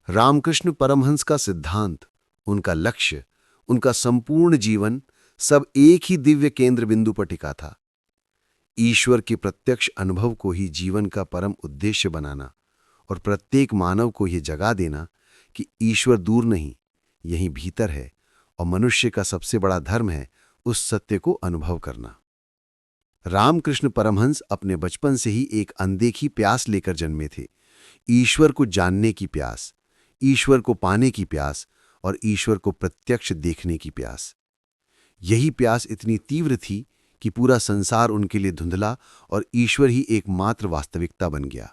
रामकृष्ण परमहंस का सिद्धांत, उनका लक्ष्य, उनका संपूर्ण जीवन सब एक ही दिव्य केंद्र बिंदु पर टिका था। ईश्वर के प्रत्यक्ष अनुभव को ही जीवन का परम उद्देश्य बनाना और प्रत्येक मानव को यह जगा देना कि ईश्वर दूर नहीं, यहीं भीतर है और मनुष्य का सबसे बड़ा धर्म है उस सत्य को अनुभव करना। रामकृष्ण परमहंस अपने बचपन से ही एक अनदेखी प्यास लेकर जन्मे थे, ईश्वर को जानने की प्यास, ईश्वर को पाने की प्यास और ईश्वर को प्रत्यक्ष देखने की प्यास। यही प्यास इतनी तीव्र थी कि पूरा संसार उनके लिए धुंधला और ईश्वर ही एकमात्र वास्तविकता बन गया।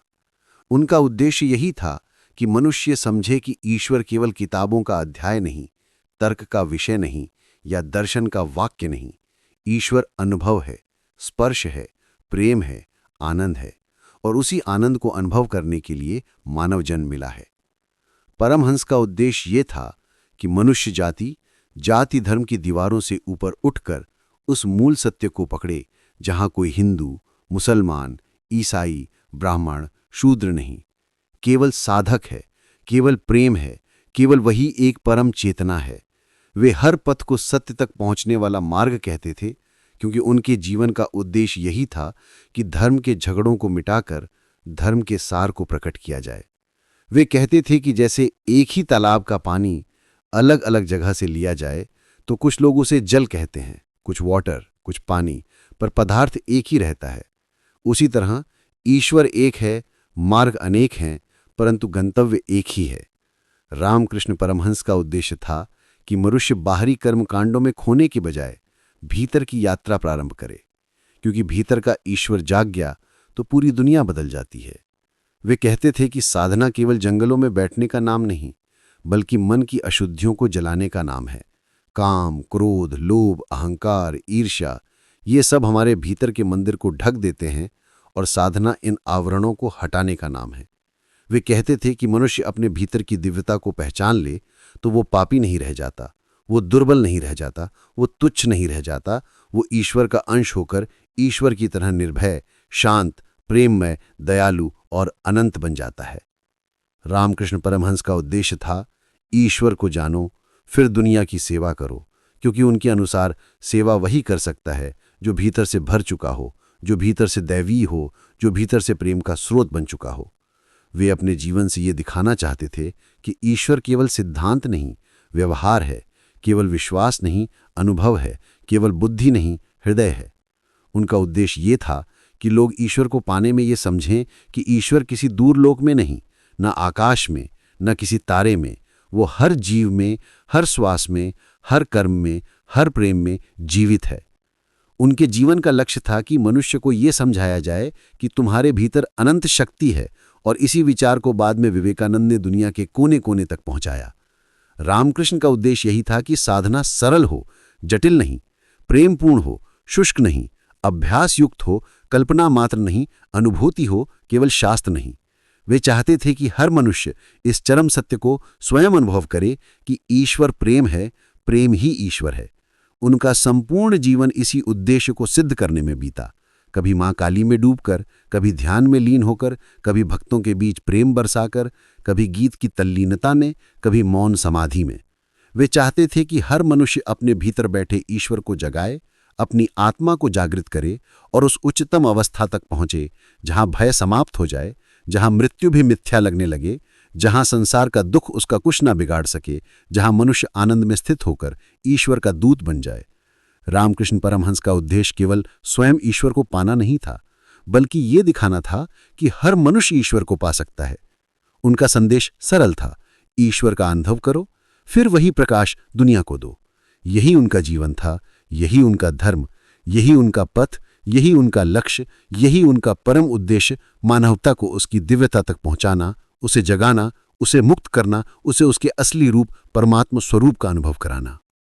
उनका उद्देश्य यही था कि मनुष्य समझे कि ईश्वर केवल किताबों का अध्याय नहीं, तर्क का विषय नहीं या दर्शन का वाक्य नहीं। ईश्वर अनुभव है, स्पर्श है, प्रेम है, आनंद है और उसी आनंद को अनुभव करने के लिए मानव जन्म मिला है। परमहंस का उद्देश्य ये था कि मनुष्य जाति धर्म की दीवारों से ऊपर उठकर उस मूल सत्य को पकड़े जहां कोई हिंदू, मुसलमान, ईसाई, ब्राह्मण, शूद्र नहीं, केवल साधक है, केवल प्रेम है, केवल वही एक परम चेतना है। वे हर पथ को सत्य तक पहुंचने वाला मार्ग कहते थे, क्योंकि उनके जीवन का उद्देश्य यही था कि धर्म के झगड़ों को मिटाकर धर्म के सार को प्रकट किया जाए। वे कहते थे कि जैसे एक ही तालाब का पानी अलग अलग जगह से लिया जाए तो कुछ लोग उसे जल कहते हैं, कुछ वाटर, कुछ पानी, पर पदार्थ एक ही रहता है। उसी तरह ईश्वर एक है, मार्ग अनेक हैं, परंतु गंतव्य एक ही है। रामकृष्ण परमहंस का उद्देश्य था कि मनुष्य बाहरी कर्मकांडों में खोने के बजाय भीतर की यात्रा प्रारंभ करे, क्योंकि भीतर का ईश्वर जाग गया तो पूरी दुनिया बदल जाती है। वे कहते थे कि साधना केवल जंगलों में बैठने का नाम नहीं, बल्कि मन की अशुद्धियों को जलाने का नाम है। काम, क्रोध, लोभ, अहंकार, ईर्ष्या, ये सब हमारे भीतर के मंदिर को ढक देते हैं और साधना इन आवरणों को हटाने का नाम है। वे कहते थे कि मनुष्य अपने भीतर की दिव्यता को पहचान ले तो वो पापी नहीं रह जाता, वो दुर्बल नहीं रह जाता, वो तुच्छ नहीं रह जाता, वो ईश्वर का अंश होकर ईश्वर की तरह निर्भय, शांत, प्रेममय, दयालु और अनंत बन जाता है। रामकृष्ण परमहंस का उद्देश्य था, ईश्वर को जानो, फिर दुनिया की सेवा करो, क्योंकि उनके अनुसार सेवा वही कर सकता है जो भीतर से भर चुका हो, जो भीतर से दैवी हो, जो भीतर से प्रेम का स्रोत बन चुका हो। वे अपने जीवन से ये दिखाना चाहते थे कि ईश्वर केवल सिद्धांत नहीं, व्यवहार है, केवल विश्वास नहीं, अनुभव है, केवल बुद्धि नहीं, हृदय है। उनका उद्देश्य ये था कि लोग ईश्वर को पाने में ये समझें कि ईश्वर किसी दूर लोक में नहीं, न आकाश में, न किसी तारे में, वो हर जीव में, हर श्वास में, हर कर्म में, हर प्रेम में जीवित है। उनके जीवन का लक्ष्य था कि मनुष्य को ये समझाया जाए कि तुम्हारे भीतर अनंत शक्ति है, और इसी विचार को बाद में विवेकानंद ने दुनिया के कोने कोने तक पहुंचाया। रामकृष्ण का उद्देश्य यही था कि साधना सरल हो, जटिल नहीं, प्रेमपूर्ण हो, शुष्क नहीं, अभ्यास युक्त हो, कल्पना मात्र नहीं, अनुभूति हो, केवल शास्त्र नहीं। वे चाहते थे कि हर मनुष्य इस चरम सत्य को स्वयं अनुभव करे कि ईश्वर प्रेम है, प्रेम ही ईश्वर है। उनका संपूर्ण जीवन इसी उद्देश्य को सिद्ध करने में बीता, कभी मां काली में डूबकर, कभी ध्यान में लीन होकर, कभी भक्तों के बीच प्रेम बरसाकर, कभी गीत की तल्लीनता में, कभी मौन समाधि में। वे चाहते थे कि हर मनुष्य अपने भीतर बैठे ईश्वर को जगाए, अपनी आत्मा को जागृत करे और उस उच्चतम अवस्था तक पहुंचे जहां भय समाप्त हो जाए, जहां मृत्यु भी मिथ्या लगने लगे, जहां संसार का दुख उसका कुछ ना बिगाड़ सके, जहां मनुष्य आनंद में स्थित होकर ईश्वर का दूत बन जाए। रामकृष्ण परमहंस का उद्देश्य केवल स्वयं ईश्वर को पाना नहीं था, बल्कि ये दिखाना था कि हर मनुष्य ईश्वर को पा सकता है। उनका संदेश सरल था, ईश्वर का अनुभव करो, फिर वही प्रकाश दुनिया को दो। यही उनका जीवन था, यही उनका धर्म, यही उनका पथ, यही उनका लक्ष्य, यही उनका परम उद्देश्य, मानवता को उसकी दिव्यता तक पहुंचाना, उसे जगाना, उसे मुक्त करना, उसे उसके असली रूप परमात्मा स्वरूप का अनुभव कराना।